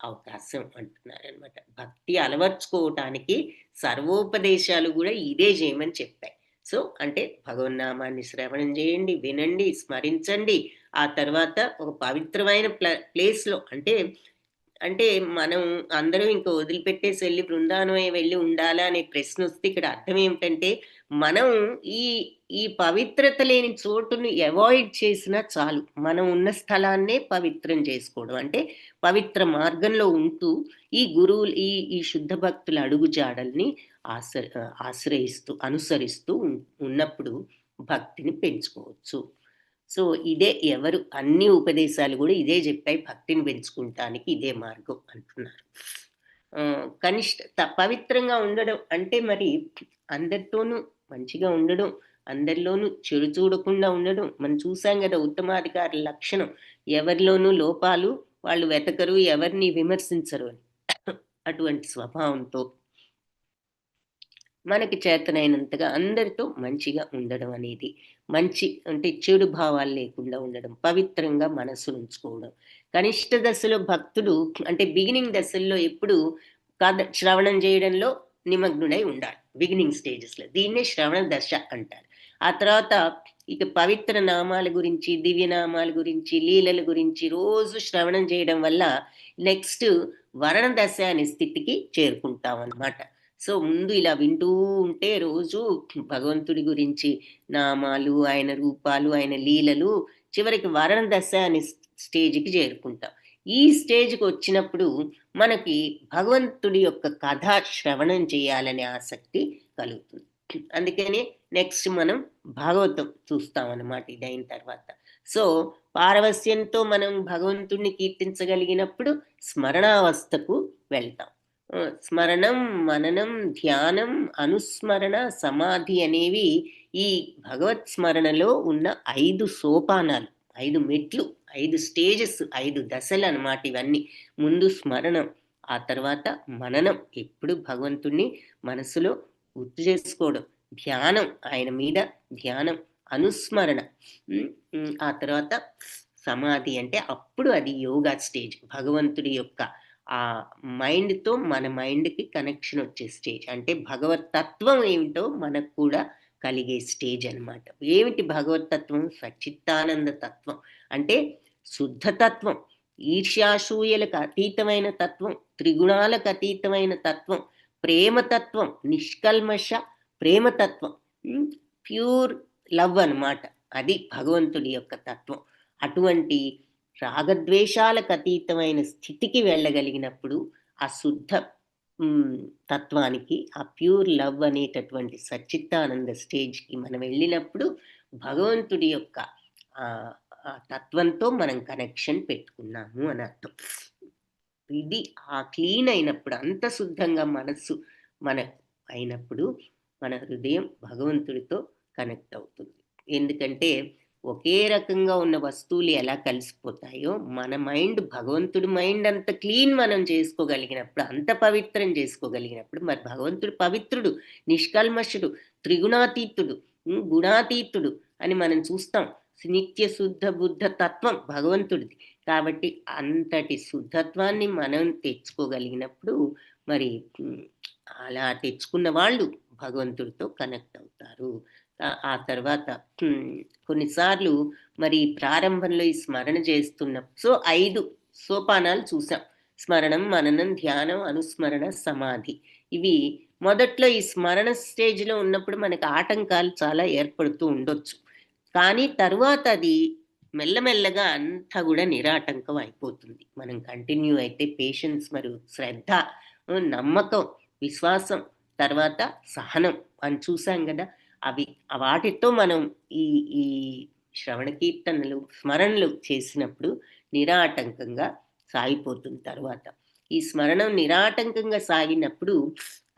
A: అవకాశం అంటున్నారనమాట. భక్తి అలవర్చుకోవటానికి సర్వోపదేశాలు కూడా ఇదే చేయమని చెప్పాయి. సో అంటే భగవన్నామాన్ని శ్రవణం చేయండి, వినండి, స్మరించండి. ఆ తర్వాత ఒక పవిత్రమైన ప్లేస్లో అంటే మనం అందరం ఇంకా వదిలిపెట్టేసి వెళ్ళి బృందావనం వెళ్ళి ఉండాలా అనే ప్రశ్న వస్తే ఇక్కడ అర్థం ఏమిటంటే మనం ఈ పవిత్రత లేని చోటును అవాయిడ్ చేసినా చాలు. మనం ఉన్న స్థలాన్నే పవిత్రం చేసుకోవడం అంటే పవిత్ర మార్గంలో ఉంటూ ఈ గురువులు ఈ శుద్ధ భక్తుల అడుగుజాడల్ని అనుసరిస్తూ ఉన్నప్పుడు భక్తిని పెంచుకోవచ్చు. సో ఇదే అన్ని ఉపదేశాలు కూడా ఇదే చెప్పాయి, భక్తిని పెంచుకుంటానికి ఇదే మార్గం అంటున్నారు. పవిత్రంగా ఉండడం అంటే మరి అందరితోనూ మంచిగా ఉండడం, అందరిలోనూ చెడు చూడకుండా ఉండడం. మనం చూసాం కదా ఉత్తమాధికారుల లక్షణం, ఎవరిలోనూ లోపాలు వాళ్ళు వెతకరు, ఎవరిని విమర్శించరు అని. అటువంటి స్వభావంతో మనకి చేతనైనంతగా అందరితో మంచిగా ఉండడం అనేది, మంచి అంటే చెడు భావాలు లేకుండా ఉండడం, పవిత్రంగా మనస్సు ఉంచుకోవడం. కనిష్ట దశలో భక్తుడు అంటే బిగినింగ్ దశల్లో ఎప్పుడు శ్రవణం చేయడంలో నిమగ్నుడై ఉండాలి. బిగినింగ్ స్టేజెస్లో దీన్నే శ్రవణ దశ అంటారు. ఆ తర్వాత ఇక పవిత్ర నామాల గురించి, దివ్యనామాల గురించి, లీలల గురించి రోజు శ్రవణం చేయడం వల్ల నెక్స్ట్ వరణ దశ అనే స్థితికి చేరుకుంటాం అన్నమాట. సో ముందు ఇలా వింటూ ఉంటే రోజు భగవంతుడి గురించి నామాలు, ఆయన రూపాలు, ఆయన లీలలు, చివరికి వరణ దశ అనే స్టేజ్కి చేరుకుంటాం. ఈ స్టేజ్కి వచ్చినప్పుడు మనకి భగవంతుడి యొక్క కథ శ్రవణం చేయాలనే ఆసక్తి కలుగుతుంది. అందుకని నెక్స్ట్ మనం భాగవతం చూస్తాం అన్నమాట ఇదైన తర్వాత. సో పారవస్యంతో మనం భగవంతుడిని కీర్తించగలిగినప్పుడు స్మరణావస్థకు వెళ్తాం. స్మరణం, మననం, ధ్యానం, అనుస్మరణ, సమాధి అనేవి ఈ భగవత్ స్మరణలో ఉన్న 5 సోపానాలు, 5 మెట్లు, 5 స్టేజెస్, 5 దశలు అన్నమాట ఇవన్నీ. ముందు స్మరణం, ఆ తర్వాత మననం, ఎప్పుడు భగవంతుణ్ణి మనసులో గుర్తు చేసుకోవడం, ధ్యానం, ఆయన మీద ధ్యానం, అనుస్మరణ, ఆ తర్వాత సమాధి అంటే అప్పుడు అది యోగా స్టేజ్. భగవంతుడి యొక్క ఆ మైండ్తో మన మైండ్కి కనెక్షన్ వచ్చే స్టేజ్. అంటే భగవత్ తత్వం ఏమిటో మనకు కూడా కలిగే స్టేజ్ అన్నమాట. ఏమిటి భగవత్ తత్వం? సచ్చిత్తానంద తత్వం అంటే శుద్ధతత్వం, ఈర్ష్యాసూయలకు అతీతమైన తత్వం, త్రిగుణాలకు అతీతమైన తత్వం, ప్రేమతత్వం, నిష్కల్మష ప్రేమతత్వం, ప్యూర్ లవ్ అన్నమాట. అది భగవంతుడి యొక్క తత్వం. అటువంటి రాగద్వేషాలకు అతీతమైన స్థితికి వెళ్ళగలిగినప్పుడు ఆ శుద్ధ తత్వానికి, ఆ ప్యూర్ లవ్ అనేటటువంటి సచ్చిత్తానంద స్టేజ్కి మనం వెళ్ళినప్పుడు భగవంతుడి యొక్క ఆ తత్వంతో మనం కనెక్షన్ పెట్టుకున్నాము అని అర్థం. ఇది ఆ క్లీన్ అయినప్పుడు, అంత శుద్ధంగా మనస్సు అయినప్పుడు మన హృదయం భగవంతుడితో కనెక్ట్ అవుతుంది. ఎందుకంటే ఒకే రకంగా ఉన్న వస్తువులు ఎలా కలిసిపోతాయో మన మైండ్ భగవంతుడి మైండ్ అంత క్లీన్ మనం చేసుకోగలిగినప్పుడు, అంత పవిత్రం చేసుకోగలిగినప్పుడు, మరి భగవంతుడు పవిత్రుడు, నిష్కల్మషుడు, త్రిగుణాతీతుడు, గుణాతీతుడు అని మనం చూస్తాం. నిత్య శుద్ధ బుద్ధ తత్వం భగవంతుడిది. కాబట్టి అంతటి శుద్ధత్వాన్ని మనం తెచ్చుకోగలిగినప్పుడు మరి అలా తెచ్చుకున్న వాళ్ళు భగవంతుడితో కనెక్ట్ అవుతారు. ఆ తర్వాత కొన్నిసార్లు మరి ప్రారంభంలో ఈ స్మరణ సో 5 సోపానాలు చూసాం. స్మరణం, మననం, ధ్యానం, అనుస్మరణ, సమాధి. ఇవి మొదట్లో ఈ స్మరణ స్టేజ్లో ఉన్నప్పుడు మనకు ఆటంకాలు చాలా ఏర్పడుతూ ఉండొచ్చు. కానీ తరువాత అది మెల్లమెల్లగా అంతా కూడా నిరాటంకం అయిపోతుంది. మనం కంటిన్యూ అయితే పేషెన్స్ మరియు శ్రద్ధ, నమ్మకం, విశ్వాసం, తర్వాత సహనం అని చూసాం కదా. అవి వాటితో మనం ఈ ఈ శ్రవణ కీర్తనలు స్మరణలు చేసినప్పుడు నిరాటంకంగా సాగిపోతుంది. తర్వాత ఈ స్మరణం నిరాటంకంగా సాగినప్పుడు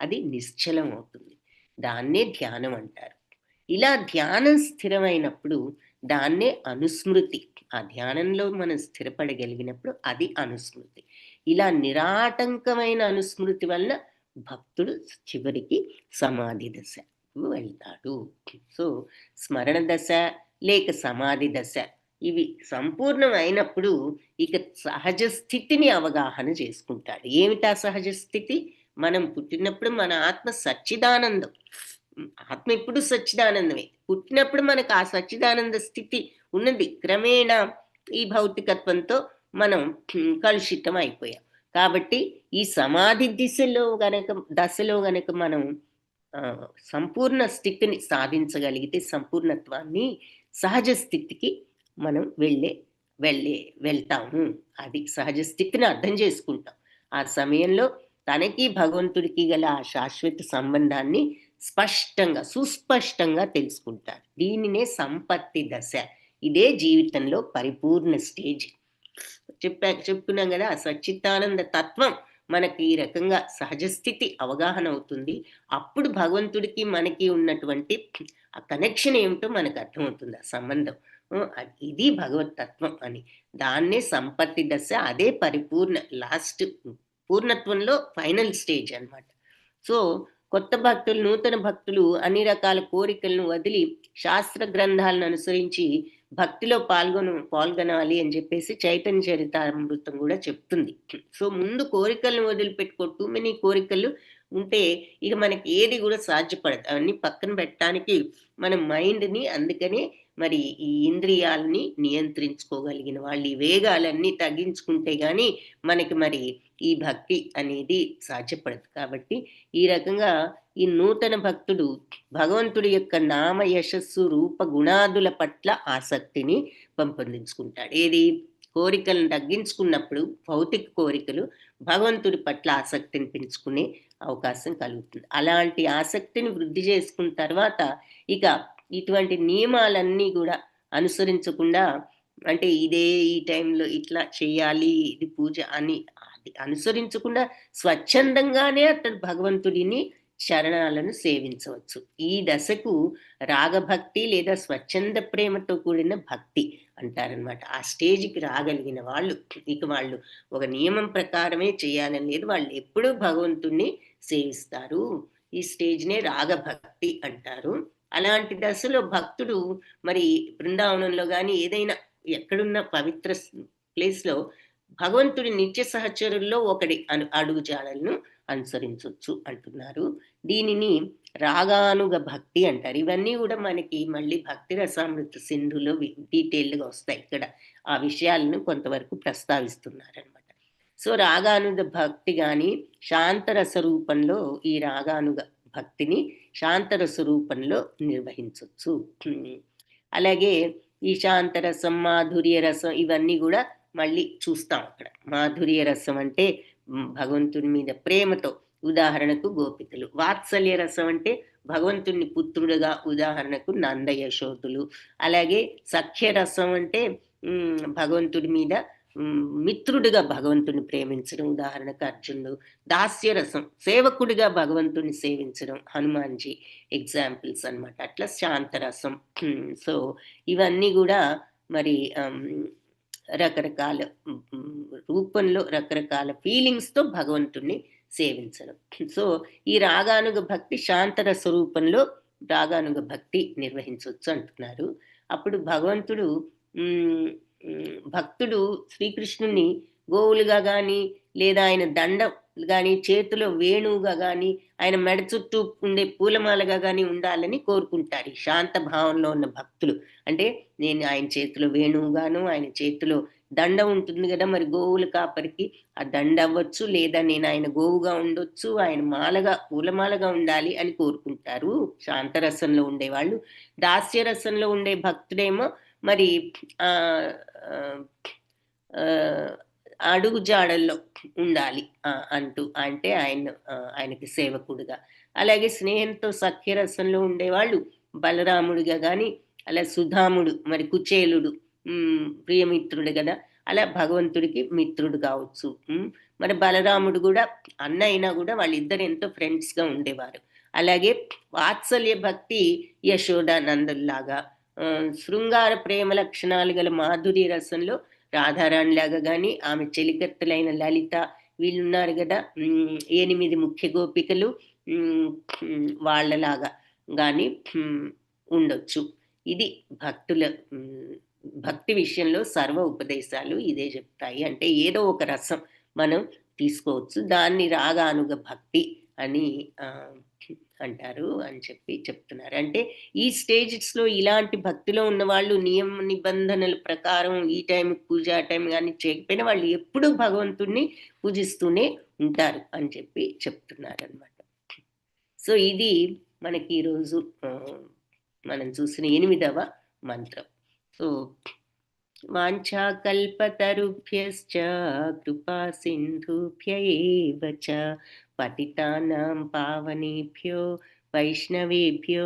A: అది నిశ్చలం అవుతుంది. దాన్నే ధ్యానం అంటారు. ఇలా ధ్యానం స్థిరమైనప్పుడు దాన్నే అనుస్మృతి. ఆ ధ్యానంలో మనం స్థిరపడగలిగినప్పుడు అది అనుస్మృతి. ఇలా నిరాటంకమైన అనుస్మృతి వల్ల భక్తుడు చివరికి సమాధి దశకు వెళ్తాడు. సో స్మరణ దశ లేక సమాధి దశ ఇవి సంపూర్ణం అయినప్పుడు ఇక సహజ స్థితిని అవగాహన చేసుకుంటాడు. ఏమిటా సహజ స్థితి? మనం పుట్టినప్పుడు మన ఆత్మ సచ్చిదానందం. ఆత్మ ఎప్పుడు సచ్చిదానందమే. పుట్టినప్పుడు మనకు ఆ సచ్చిదానంద స్థితి ఉన్నది. క్రమేణా ఈ భౌతికత్వంతో మనం కలుషితం అయిపోయాం. కాబట్టి ఈ సమాధి దశలో గనక మనం సంపూర్ణ స్థితిని సాధించగలిగితే, సంపూర్ణత్వాన్ని, సహజ స్థితికి మనం వెళ్తాము. అది సహజ స్థితిని అర్థం చేసుకుంటాం. ఆ సమయంలో తనకి భగవంతుడికి గల ఆ శాశ్వత సంబంధాన్ని స్పష్టంగా సుస్పష్టంగా తెలుసుకుంటారు. దీనినే సంపత్తి దశ. ఇదే జీవితంలో పరిపూర్ణ స్టేజ్. చెప్పుకున్నాం కదా, ఆ సచ్చిదానంద తత్వం మనకి ఈ రకంగా సహజ స్థితి అవగాహన అవుతుంది. అప్పుడు భగవంతుడికి మనకి ఉన్నటువంటి ఆ కనెక్షన్ ఏమిటో మనకు అర్థమవుతుంది, ఆ సంబంధం. ఇది భగవత్ తత్వం అని. దాన్నే సంపత్తి దశ. అదే పరిపూర్ణ లాస్ట్ పూర్ణత్వంలో ఫైనల్ స్టేజ్ అన్నమాట. సో కొత్త భక్తులు, నూతన భక్తులు అన్ని రకాల కోరికలను వదిలి శాస్త్ర గ్రంథాలను అనుసరించి భక్తిలో పాల్గొనాలి అని చెప్పేసి చైతన్య చరితామృతం కూడా చెప్తుంది. సో ముందు కోరికలను వదిలిపెట్టుకో. టూ మెనీ కోరికలు ఉంటే ఇక మనకి ఏది కూడా సాధ్యపడదు. అవన్నీ పక్కన పెట్టడానికి మన మైండ్ని, అందుకనే మరి ఈ ఇంద్రియాలని నియంత్రించుకోగలిగిన వాళ్ళు ఈ వేగాలన్నీ తగ్గించుకుంటే గాని మనకి మరి ఈ భక్తి అనేది సాధ్యపడదు. కాబట్టి ఈ రకంగా ఈ నూతన భక్తుడు భగవంతుడి యొక్క నామ యశస్సు రూప గుణాదుల పట్ల ఆసక్తిని పెంపొందించుకుంటాడు. ఏది? కోరికలను తగ్గించుకున్నప్పుడు భౌతిక కోరికలు భగవంతుడి పట్ల ఆసక్తిని పెంచుకునే అవకాశం కలుగుతుంది. అలాంటి ఆసక్తిని వృద్ధి చేసుకున్న తర్వాత ఇక ఇటువంటి నియమాలన్నీ కూడా అనుసరించకుండా, అంటే ఇదే ఈ టైంలో ఇట్లా చేయాలి, ఇది పూజ అని అనుసరించకుండా స్వచ్ఛందంగానే అతడు భగవంతుడిని శరణాలను సేవించవచ్చు. ఈ దశకు రాగభక్తి లేదా స్వచ్ఛంద ప్రేమతో కూడిన భక్తి అంటారనమాట. ఆ స్టేజ్కి రాగలిగిన వాళ్ళు ఇక వాళ్ళు ఒక నియమం ప్రకారమే చేయాలని లేదు, వాళ్ళు ఎప్పుడూ భగవంతుణ్ణి సేవిస్తారు. ఈ స్టేజ్నే రాగభక్తి అంటారు. అలాంటి దశలో భక్తుడు మరి బృందావనంలో కానీ ఏదైనా ఎక్కడున్న పవిత్ర ప్లేస్లో భగవంతుడి నిత్య సహచరుల్లో ఒకటి అడుగుజాడలను అనుసరించవచ్చు అంటున్నారు. దీనిని రాగానుగ భక్తి అంటారు. ఇవన్నీ కూడా మనకి మళ్ళీ భక్తి రసామృత సింధులో డీటెయిల్డ్గా వస్తాయి. ఇక్కడ ఆ విషయాలను కొంతవరకు ప్రస్తావిస్తున్నారనమాట. సో రాగానుగ భక్తి కానీ శాంతరస రూపంలో, ఈ రాగానుగ భక్తిని శాంతరస రూపంలో నిర్వహించవచ్చు. అలాగే ఈ శాంతరసం, మాధుర్య రసం ఇవన్నీ కూడా మళ్ళీ చూస్తాం అక్కడ. మాధుర్య రసం అంటే భగవంతుని మీద ప్రేమతో, ఉదాహరణకు గోపికలు. వాత్సల్య రసం అంటే భగవంతుని పుత్రుడుగా, ఉదాహరణకు నంద యశోదులు. అలాగే సఖ్య రసం అంటే భగవంతుడి మీద మిత్రుడిగా భగవంతుని ప్రేమించడం, ఉదాహరణకు అర్జునుడు. దాస్య రసం సేవకుడిగా భగవంతుని సేవించడం, హనుమాన్జీ ఎగ్జాంపుల్స్ అన్నమాట. అట్లా శాంతరసం. సో ఇవన్నీ కూడా మరి రకరకాల రూపంలో రకరకాల ఫీలింగ్స్తో భగవంతుణ్ణి సేవించడం. సో ఈ రాగానుగ భక్తి శాంతరస రూపంలో రాగానుగ భక్తి నిర్వహించవచ్చు అంటున్నారు. అప్పుడు భక్తుడు శ్రీకృష్ణుని గోవులుగా కానీ, లేదా ఆయన దండం కానీ, చేతిలో వేణువుగా కానీ, ఆయన మెడ చుట్టూ ఉండే పూలమాలగా కానీ ఉండాలని కోరుకుంటారు ఈ శాంత భావంలో ఉన్న భక్తులు. అంటే నేను ఆయన చేతిలో వేణువుగాను, ఆయన చేతిలో దండ ఉంటుంది కదా, మరి గోవుల కాపరికి ఆ దండ అవ్వచ్చు, లేదా నేను ఆయన గోవుగా ఉండొచ్చు, ఆయన మాలగా పూలమాలగా ఉండాలి అని కోరుకుంటారు శాంతరసంలో ఉండేవాళ్ళు. దాస్యరసంలో ఉండే భక్తుడేమో మరి అడుగు జాడల్లో ఉండాలి అంటూ, అంటే ఆయనకి సేవకుడుగా. అలాగే స్నేహంతో సఖ్యరసంలో ఉండేవాళ్ళు బలరాముడిగా కానీ, అలా సుధాముడు మరి కుచేలుడు ప్రియమిత్రుడు కదా, అలా భగవంతుడికి మిత్రుడు కావచ్చు. మరి బలరాముడు కూడా అన్న అయినా కూడా వాళ్ళిద్దరు ఎంతో ఫ్రెండ్స్గా ఉండేవారు. అలాగే వాత్సల్య భక్తి యశోదానందుల్లాగా, శృంగార ప్రేమ లక్షణాలు గల మాధుర్య రసంలో రాధారాణిలాగా కానీ, ఆమె చెలికత్తెలైన లలిత వీళ్ళున్నారు కదా, 8 ముఖ్య గోపికలు వాళ్ళలాగా కానీ ఉండొచ్చు. ఇది భక్తుల భక్తి విషయంలో సర్వ ఉపదేశాలు ఇదే చెప్తాయి. అంటే ఏదో ఒక రసం మనం తీసుకోవచ్చు, దాన్ని రాగానుగ భక్తి అని అంటారు అని చెప్పి చెప్తున్నారు. అంటే ఈ స్టేజెస్లో ఇలాంటి భక్తిలో ఉన్న వాళ్ళు నియమ నిబంధనల ప్రకారం ఈ టైం పూజ టైం కానీ చేయకపోయినా వాళ్ళు ఎప్పుడూ భగవంతుణ్ణి పూజిస్తూనే ఉంటారు అని చెప్పి చెప్తున్నారు అనమాట. సో ఇది మనకి ఈరోజు మనం చూసిన 8వ మంత్రం. సో వాంఛాకల్పతరుభ్యశ్చ కృపా సింధుభ్య ఏవ చ పతితానాం పావనేభ్యో వైష్ణవేభ్యో